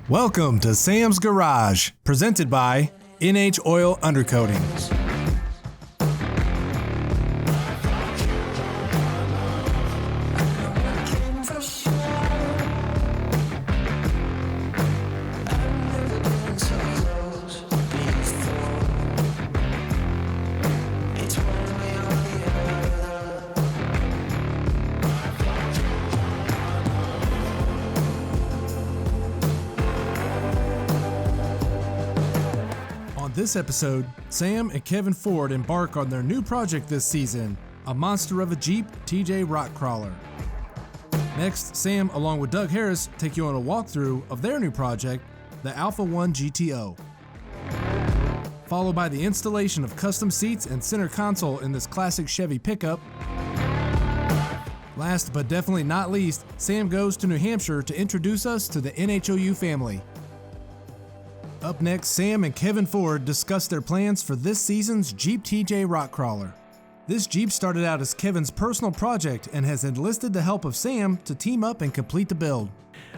Welcome to Sam's Garage, presented by NH Oil Undercoatings. This episode, Sam and Kevin Ford embark on their new project this season, a monster of a Jeep TJ Rock Crawler. Next, Sam, along with Doug Harris, take you on a walkthrough of their new project, the Alpha One GTO. Followed by the installation of custom seats and center console in this classic Chevy pickup. Last but definitely not least, Sam goes to New Hampshire to introduce us to the NHOU family. Up next, Sam and Kevin Ford discuss their plans for this season's Jeep TJ Rock Crawler. This Jeep started out as Kevin's personal project and has enlisted the help of Sam to team up and complete the build.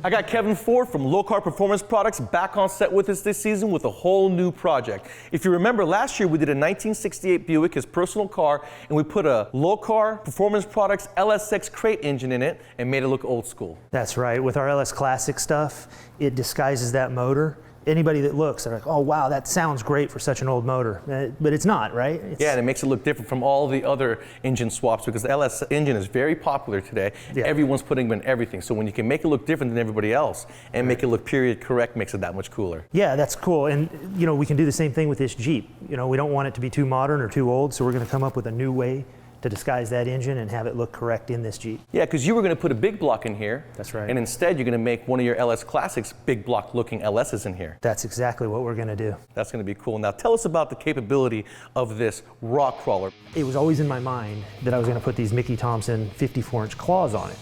I got Kevin Ford from Low Car Performance Products back on set with us this season with a whole new project. If you remember, last year we did a 1968 Buick, his personal car, and we put a Low Car Performance Products LSX crate engine in it and made it look old school. That's right. With our LS Classic stuff, it disguises that motor. Anybody that looks, they're like, oh wow, that sounds great for such an old motor. But it's not, right? Yeah, and it makes it look different from all the other engine swaps because the LS engine is very popular today. Yeah. Everyone's putting them in everything. So when you can make it look different than everybody else and make it look period correct, makes it that much cooler. Yeah, that's cool. And you know, we can do the same thing with this Jeep. You know, we don't want it to be too modern or too old, so we're going to come up with a new way to disguise that engine and have it look correct in this Jeep. Yeah, because you were going to put a big block in here. That's right. And instead you're going to make one of your LS Classics big block looking LS's in here. That's exactly what we're going to do. That's going to be cool. Now tell us about the capability of this rock crawler. It was always in my mind that I was going to put these Mickey Thompson 54-inch claws on it.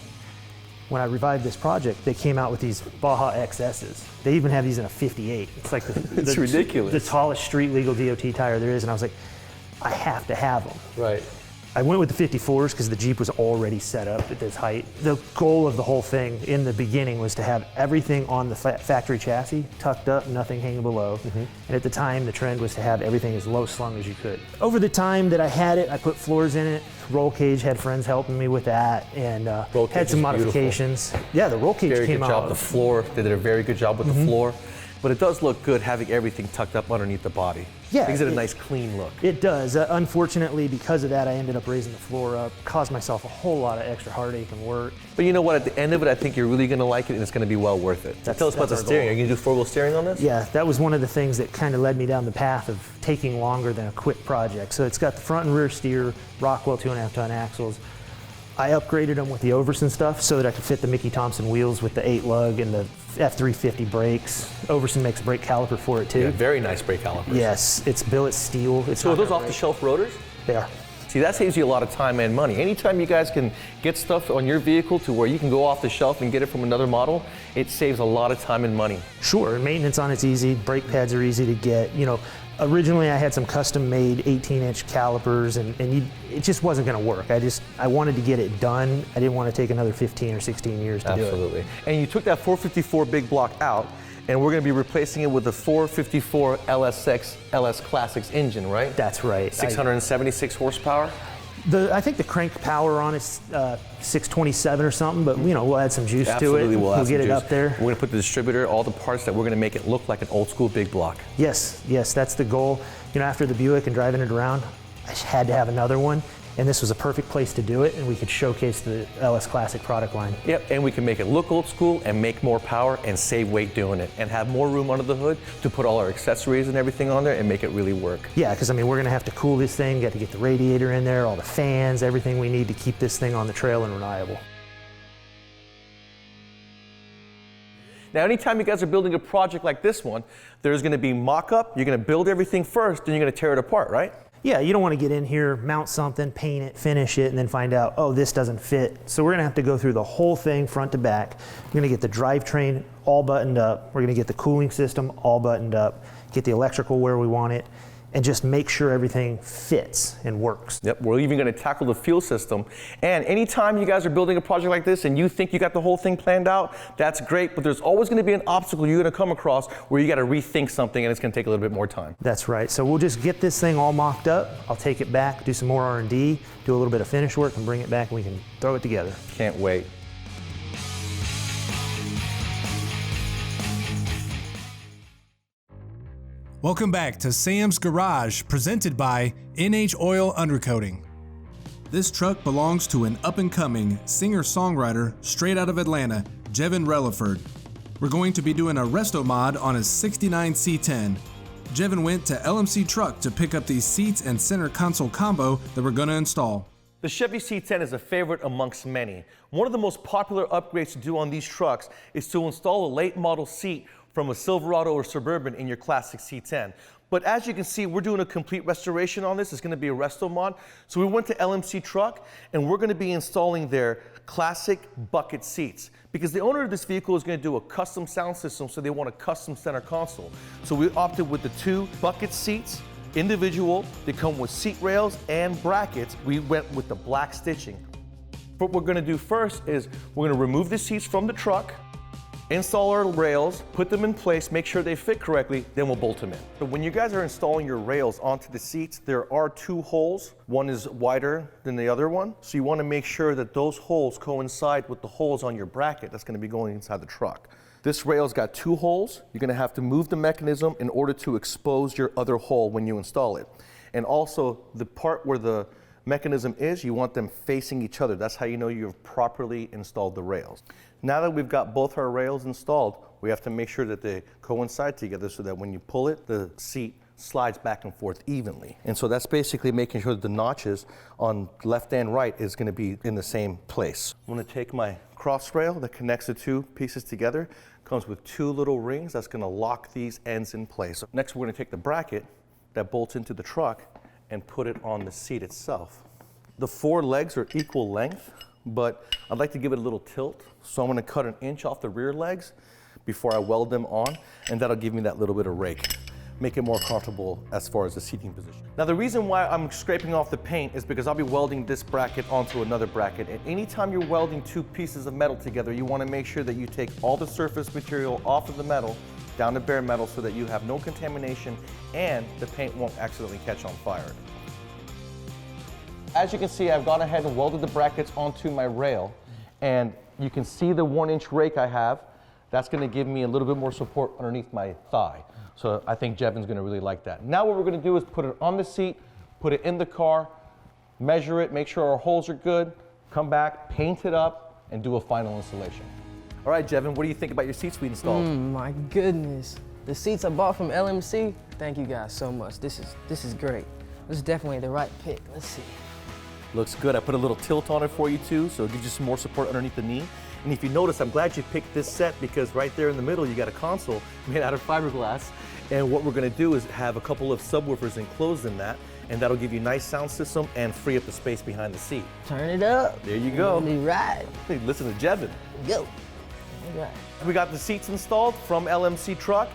When I revived this project, they came out with these Baja XS's. They even have these in a 58. It's like it's ridiculous. The tallest street legal DOT tire there is, and I was like, I have to have them. Right. I went with the 54s because the Jeep was already set up at this height. The goal of the whole thing in the beginning was to have everything on the factory chassis tucked up, nothing hanging below. Mm-hmm. And at the time, the trend was to have everything as low slung as you could. Over the time that I had it, I put floors in it. Roll cage, had friends helping me with that, and had some modifications. Beautiful. Yeah, the roll cage very came good out. Job. The floor, they did a very good job with the floor. But it does look good having everything tucked up underneath the body. Yeah, it gives it a nice clean look. It does. Unfortunately, because of that, I ended up raising the floor up, caused myself a whole lot of extra heartache and work. But you know what? At the end of it, I think you're really going to like it, and it's going to be well worth it. Tell us about the steering. Are you going to do four-wheel steering on this? Yeah, that was one of the things that kind of led me down the path of taking longer than a quick project. So it's got the front and rear steer, Rockwell 2.5-ton axles. I upgraded them with the Overson stuff so that I could fit the Mickey Thompson wheels with the 8 lug and the F350 brakes. Overson makes a brake caliper for it too. Yeah, very nice brake calipers. Yes, it's billet steel. So are those off-the-shelf rotors? They are. See, that saves you a lot of time and money. Anytime you guys can get stuff on your vehicle to where you can go off the shelf and get it from another model, it saves a lot of time and money. Sure, and maintenance on it's easy. Brake pads are easy to get. You know, originally I had some custom-made 18-inch calipers, and it just wasn't going to work. I wanted to get it done. I didn't want to take another 15 or 16 years to do it. Absolutely. And you took that 454 big block out, and we're going to be replacing it with the 454 LSX LS Classics engine, right? That's right. 676 horsepower? I think the crank power on it's 627 or something, but you know, we'll add some juice Absolutely, to it. We'll get it up there. We're going to put the distributor, all the parts that we're going to make it look like an old school big block. Yes, that's the goal. You know, after the Buick and driving it around, I had to have another one, and this was a perfect place to do it, and we could showcase the LS Classic product line. Yep, and we can make it look old school and make more power and save weight doing it and have more room under the hood to put all our accessories and everything on there and make it really work. Yeah, because I mean, we're going to have to cool this thing, got to get the radiator in there, all the fans, everything we need to keep this thing on the trail and reliable. Now, anytime you guys are building a project like this one, there's going to be mock-up, you're going to build everything first, then you're going to tear it apart, right? Yeah, you don't want to get in here, mount something, paint it, finish it, and then find out, oh, this doesn't fit. So we're going to have to go through the whole thing front to back. We're going to get the drivetrain all buttoned up. We're going to get the cooling system all buttoned up, get the electrical where we want it, and just make sure everything fits and works. Yep, we're even going to tackle the fuel system. And anytime you guys are building a project like this and you think you got the whole thing planned out, that's great, but there's always going to be an obstacle you're going to come across where you got to rethink something and it's going to take a little bit more time. That's right. So we'll just get this thing all mocked up. I'll take it back, do some more R&D, do a little bit of finish work, and bring it back and we can throw it together. Can't wait. Welcome back to Sam's Garage, presented by NH Oil Undercoating. This truck belongs to an up-and-coming singer-songwriter straight out of Atlanta, Jevin Relaford. We're going to be doing a resto mod on his 69 C10. Jevin went to LMC Truck to pick up these seats and center console combo that we're going to install. The Chevy C10 is a favorite amongst many. One of the most popular upgrades to do on these trucks is to install a late model seat from a Silverado or Suburban in your classic C10. But as you can see, we're doing a complete restoration on this. It's going to be a resto mod. So we went to LMC Truck and we're going to be installing their classic bucket seats because the owner of this vehicle is going to do a custom sound system, so they want a custom center console. So we opted with the 2 bucket seats, individual. They come with seat rails and brackets. We went with the black stitching. What we're going to do first is we're going to remove the seats from the truck, install our rails, put them in place, make sure they fit correctly, then we'll bolt them in. So when you guys are installing your rails onto the seats, there are 2 holes. One is wider than the other one. So you want to make sure that those holes coincide with the holes on your bracket that's going to be going inside the truck. This rail's got 2 holes. You're going to have to move the mechanism in order to expose your other hole when you install it. And also the part where the mechanism is, you want them facing each other. That's how you know you've properly installed the rails. Now that we've got both our rails installed, we have to make sure that they coincide together so that when you pull it, the seat slides back and forth evenly. And so that's basically making sure that the notches on left and right is going to be in the same place. I'm going to take my cross rail that connects the 2 pieces together. Comes with 2 little rings that's going to lock these ends in place. Next, we're going to take the bracket that bolts into the truck and put it on the seat itself. The 4 legs are equal length, but I'd like to give it a little tilt. So I'm going to cut 1 inch off the rear legs before I weld them on, and that'll give me that little bit of rake. Make it more comfortable as far as the seating position. Now the reason why I'm scraping off the paint is because I'll be welding this bracket onto another bracket. And anytime you're welding 2 pieces of metal together, you want to make sure that you take all the surface material off of the metal down to bare metal so that you have no contamination and the paint won't accidentally catch on fire. As you can see, I've gone ahead and welded the brackets onto my rail, and you can see the 1-inch rake I have. That's going to give me a little bit more support underneath my thigh. So I think Jevin's going to really like that. Now what we're going to do is put it on the seat, put it in the car, measure it, make sure our holes are good, come back, paint it up, and do a final installation. All right, Jevin, what do you think about your seats we installed? My goodness. The seats I bought from LMC, thank you guys so much. This is great. This is definitely the right pick. Let's see. Looks good. I put a little tilt on it for you too, so it gives you some more support underneath the knee. And if you notice, I'm glad you picked this set because right there in the middle, you got a console made out of fiberglass. And what we're gonna do is have a couple of subwoofers enclosed in that, and that'll give you a nice sound system and free up the space behind the seat. Turn it up. There you go. Let me ride. Hey, listen to Jevin. Go. All right. We got the seats installed from LMC Truck.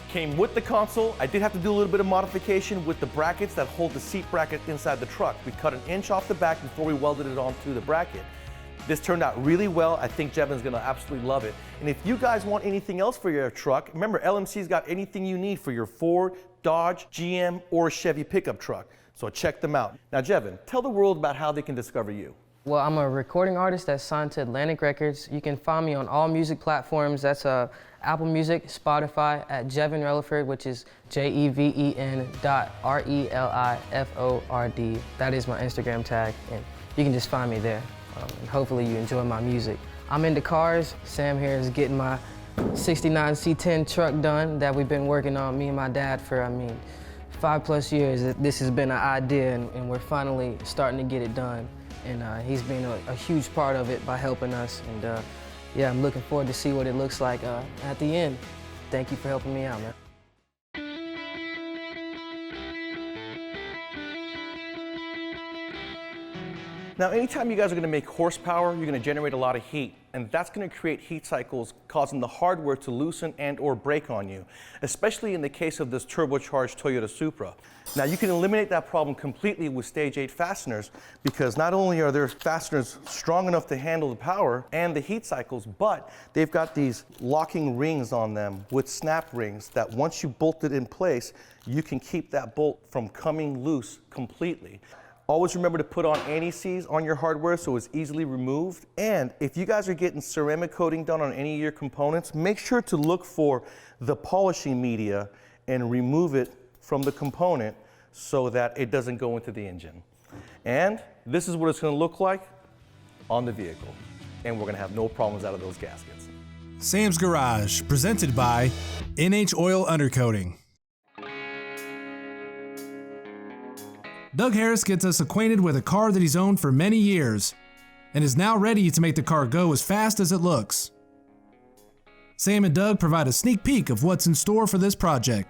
Came with the console. I did have to do a little bit of modification with the brackets that hold the seat bracket inside the truck. We cut 1 inch off the back before we welded it onto the bracket. This turned out really well. I think Jevin's gonna absolutely love it. And if you guys want anything else for your truck, remember LMC's got anything you need for your Ford, Dodge, GM, or Chevy pickup truck. So check them out. Now Jevin, tell the world about how they can discover you. Well, I'm a recording artist that's signed to Atlantic Records. You can find me on all music platforms. That's Apple Music, Spotify, at Jevin Relaford, which is JEVEN.RELIFORD. That is my Instagram tag, and you can just find me there. And hopefully you enjoy my music. I'm into cars. Sam here is getting my 69 C10 truck done that we've been working on, me and my dad, for, 5+ years. This has been an idea, and we're finally starting to get it done. And he's been a huge part of it by helping us. And yeah, I'm looking forward to see what it looks like at the end. Thank you for helping me out, man. Now, anytime you guys are gonna make horsepower, you're gonna generate a lot of heat. and that's going to create heat cycles causing the hardware to loosen and or break on you, especially in the case of this turbocharged Toyota Supra. Now you can eliminate that problem completely with Stage 8 fasteners, because not only are their fasteners strong enough to handle the power and the heat cycles, but they've got these locking rings on them with snap rings that once you bolt it in place, you can keep that bolt from coming loose completely. Always remember to put on anti-seize on your hardware so it's easily removed. And if you guys are getting ceramic coating done on any of your components, make sure to look for the polishing media and remove it from the component so that it doesn't go into the engine. And this is what it's going to look like on the vehicle. And we're going to have no problems out of those gaskets. Sam's Garage, presented by NH Oil Undercoating. Doug Harris gets us acquainted with a car that he's owned for many years and is now ready to make the car go as fast as it looks. Sam and Doug provide a sneak peek of what's in store for this project.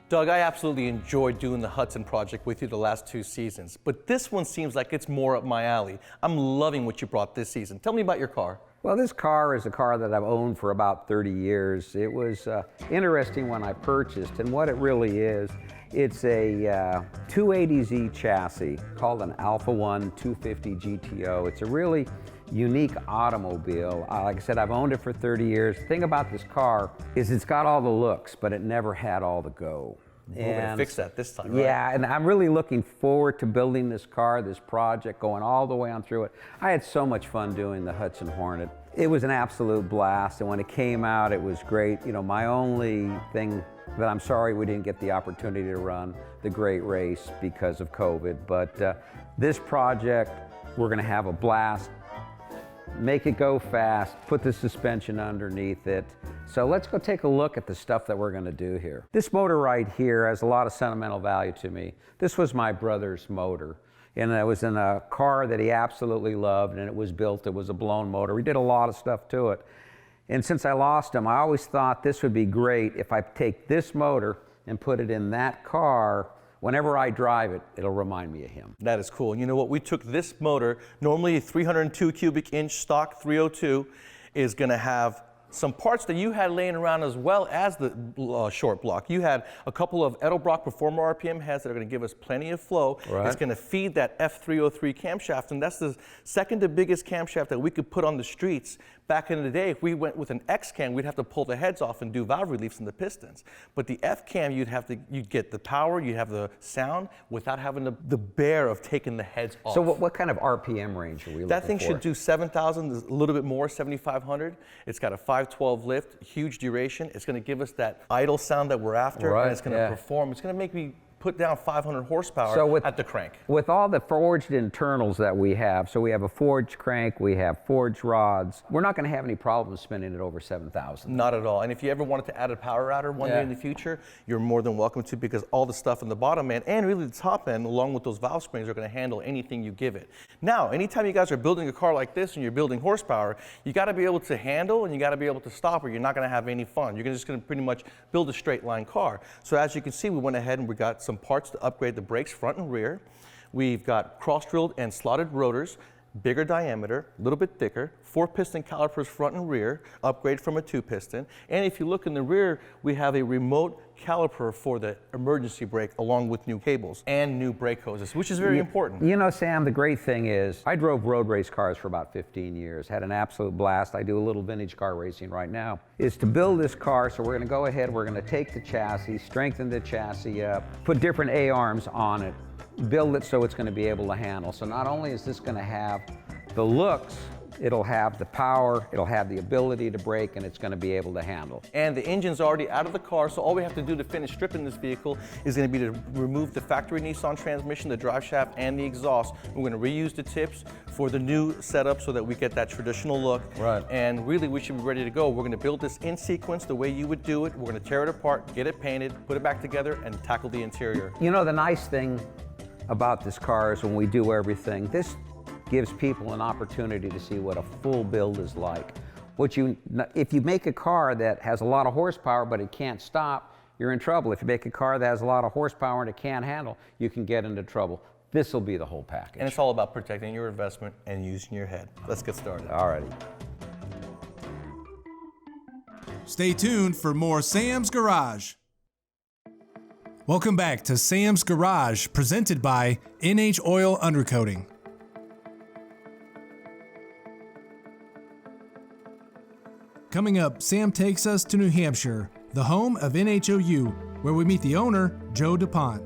Doug, I absolutely enjoyed doing the Hudson project with you the last 2 seasons, but this one seems like it's more up my alley. I'm loving what you brought this season. Tell me about your car. Well, this car is a car that I've owned for about 30 years. It was interesting when I purchased, and what it really is, it's a 280Z chassis called an Alpha One 250 GTO. It's a really unique automobile. Like I said, I've owned it for 30 years. The thing about this car is it's got all the looks, but it never had all the go. We're going to fix that this time, right? Yeah, and I'm really looking forward to building this car, this project, going all the way on through it. I had so much fun doing the Hudson Hornet. It was an absolute blast, and when it came out, it was great. You know, my only thing that I'm sorry we didn't get the opportunity to run the Great Race because of COVID, but this project, we're going to have a blast. Make it go fast, put the suspension underneath it. So let's go take a look at the stuff that we're going to do here. This motor right here has a lot of sentimental value to me. This was my brother's motor, and it was in a car that he absolutely loved, and it was built, it was a blown motor. We did a lot of stuff to it. And since I lost him, I always thought this would be great if I take this motor and put it in that car. Whenever I drive it, it'll remind me of him. That is cool. And you know what? We took this motor, normally a 302 cubic inch stock 302, is going to have some parts that you had laying around as well as the short block. You had a couple of Edelbrock Performer RPM heads that are going to give us plenty of flow. Right. It's going to feed that F303 camshaft, and that's the second to biggest camshaft that we could put on the streets. Back in the day, if we went with an X cam, we'd have to pull the heads off and do valve reliefs in the pistons. But the F cam, you'd get the power, you'd have the sound without having the bear of taking the heads off. So what kind of RPM range are we looking for? That thing should do 7,000, a little bit more, 7,500. It's got a 512 lift, huge duration. It's going to give us that idle sound that we're after, Right, and it's going to yeah. perform. It's going to make me put down 500 horsepower at the crank. With all the forged internals that we have, so we have a forged crank, we have forged rods, we're not going to have any problems spinning it over 7,000. Not at all. And if you ever wanted to add a power router one day in the future, you're more than welcome to, because all the stuff in the bottom end and really the top end, along with those valve springs, are going to handle anything you give it. Now, anytime you guys are building a car like this and you're building horsepower, you got to be able to handle and you got to be able to stop, or you're not going to have any fun. You're just going to pretty much build a straight line car. So as you can see, we went ahead and we got some parts to upgrade the brakes front and rear. We've got cross-drilled and slotted rotors, bigger diameter, a little bit thicker, 4-piston calipers front and rear, upgrade from a 2-piston. And if you look in the rear, we have a remote caliper for the emergency brake, along with new cables and new brake hoses, which is very important. You know, Sam, the great thing is, I drove road race cars for about 15 years, had an absolute blast. I do a little vintage car racing right now. Is to build this car, so we're going to go ahead, we're going to take the chassis, strengthen the chassis up, put different A-arms on it, build it so it's going to be able to handle. So not only is this going to have the looks, it'll have the power, it'll have the ability to brake, and it's going to be able to handle. And the engine's already out of the car, so all we have to do to finish stripping this vehicle is going to be to remove the factory Nissan transmission, the drive shaft, and the exhaust. We're going to reuse the tips for the new setup so that we get that traditional look. Right. And really, we should be ready to go. We're going to build this in sequence the way you would do it. We're going to tear it apart, get it painted, put it back together, and tackle the interior. You know, the nice thing about this car is when we do everything, this gives people an opportunity to see what a full build is like. If you make a car that has a lot of horsepower but it can't stop, you're in trouble. If you make a car that has a lot of horsepower and it can't handle, you can get into trouble. This will be the whole package. And it's all about protecting your investment and using your head. Let's get started. All righty. Stay tuned for more Sam's Garage. Welcome back to Sam's Garage, presented by NH Oil Undercoating. Coming up, Sam takes us to New Hampshire, the home of NHOU, where we meet the owner, Joe DuPont.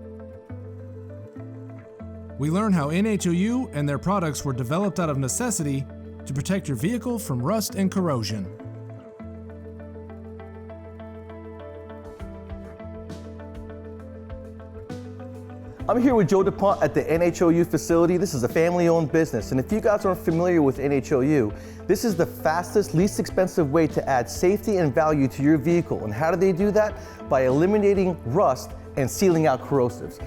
We learn how NHOU and their products were developed out of necessity to protect your vehicle from rust and corrosion. I'm here with Joe DuPont at the NHOU facility. This is a family-owned business, and if you guys aren't familiar with NHOU, this is the fastest, least expensive way to add safety and value to your vehicle. And how do they do that? By eliminating rust and sealing out corrosives.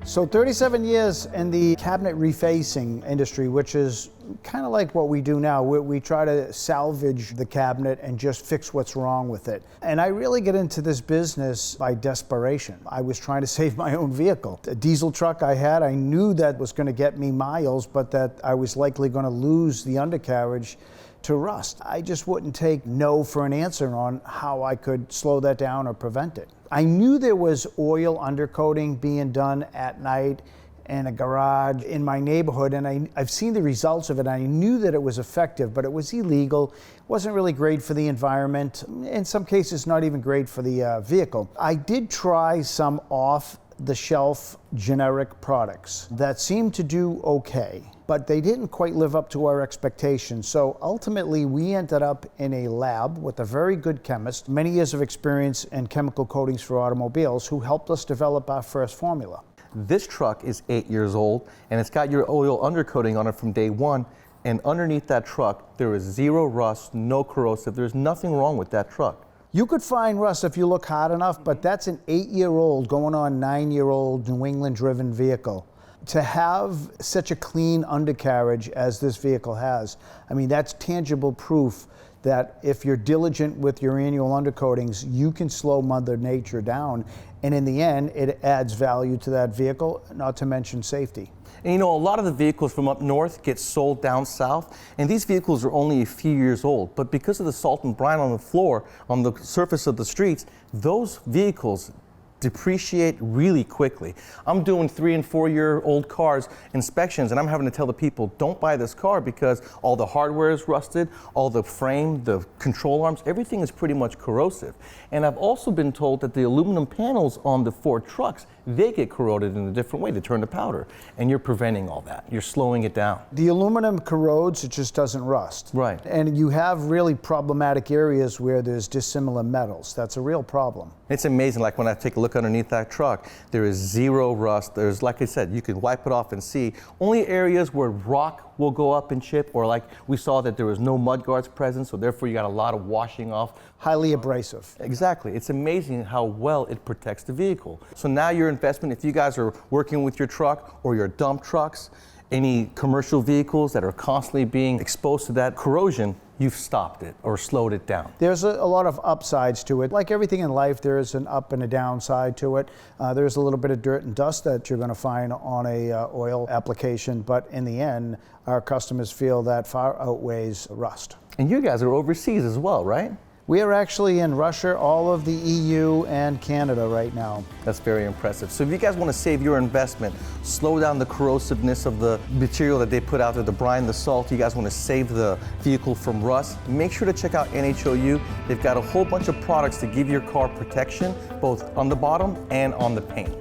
So 37 years in the cabinet refacing industry, which is kind of like what we do now. We try to salvage the cabinet and just fix what's wrong with it. And I really get into this business by desperation. I was trying to save my own vehicle. A diesel truck I had, I knew that was going to get me miles, but that I was likely going to lose the undercarriage to rust. I just wouldn't take no for an answer on how I could slow that down or prevent it. I knew there was oil undercoating being done at night in a garage in my neighborhood, and I've seen the results of it. I knew that it was effective, but it was illegal. It wasn't really great for the environment. In some cases, not even great for the vehicle. I did try some off-the-shelf generic products that seemed to do okay, but they didn't quite live up to our expectations. So ultimately, we ended up in a lab with a very good chemist, many years of experience in chemical coatings for automobiles, who helped us develop our first formula. This truck is 8 years old, and it's got your oil undercoating on it from day one. And underneath that truck, there is zero rust, no corrosive. There's nothing wrong with that truck. You could find rust if you look hard enough, but that's an 8-year-old going on 9-year-old New England driven vehicle. To have such a clean undercarriage as this vehicle has, I mean, that's tangible proof that if you're diligent with your annual undercoatings, you can slow Mother Nature down. And in the end, it adds value to that vehicle, not to mention safety. And you know, a lot of the vehicles from up north get sold down south, and these vehicles are only a few years old. But because of the salt and brine on the floor, on the surface of the streets, those vehicles depreciate really quickly. I'm doing 3- and 4-year-old cars inspections, and I'm having to tell the people, don't buy this car because all the hardware is rusted, all the frame, the control arms, everything is pretty much corrosive. And I've also been told that the aluminum panels on the Ford trucks, they get corroded in a different way. They turn to powder, and you're preventing all that. You're slowing it down. The aluminum corrodes, it just doesn't rust. Right. And you have really problematic areas where there's dissimilar metals. That's a real problem. It's amazing, like when I take a look underneath that truck, there is zero rust. There's, like I said, you can wipe it off and see. Only areas where rock will go up and chip, or like we saw that there was no mud guards present, so therefore you got a lot of washing off. Highly abrasive. Exactly. It's amazing how well it protects the vehicle. So now your investment, if you guys are working with your truck or your dump trucks, any commercial vehicles that are constantly being exposed to that corrosion, you've stopped it or slowed it down. There's a lot of upsides to it. Like everything in life, there's an up and a downside to it. There's a little bit of dirt and dust that you're going to find on a oil application, but in the end, our customers feel that far outweighs rust. And you guys are overseas as well, right? We are actually in Russia, all of the EU, and Canada right now. That's very impressive. So if you guys want to save your investment, slow down the corrosiveness of the material that they put out there, the brine, the salt, you guys want to save the vehicle from rust, make sure to check out NHOU. They've got a whole bunch of products to give your car protection, both on the bottom and on the paint.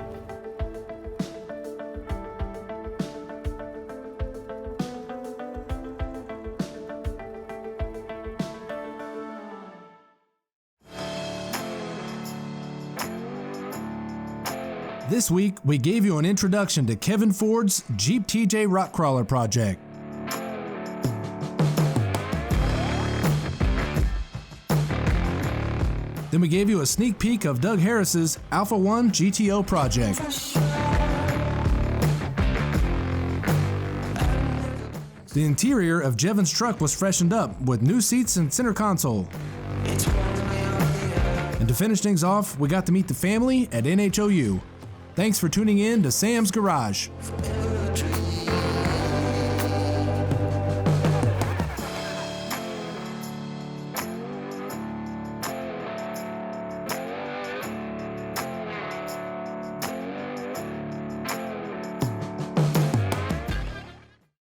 This week, we gave you an introduction to Kevin Ford's Jeep TJ Rock Crawler project. Then we gave you a sneak peek of Doug Harris's Alpha One GTO project. The interior of Jevon's truck was freshened up with new seats and center console. And to finish things off, we got to meet the family at NHOU. Thanks for tuning in to Sam's Garage.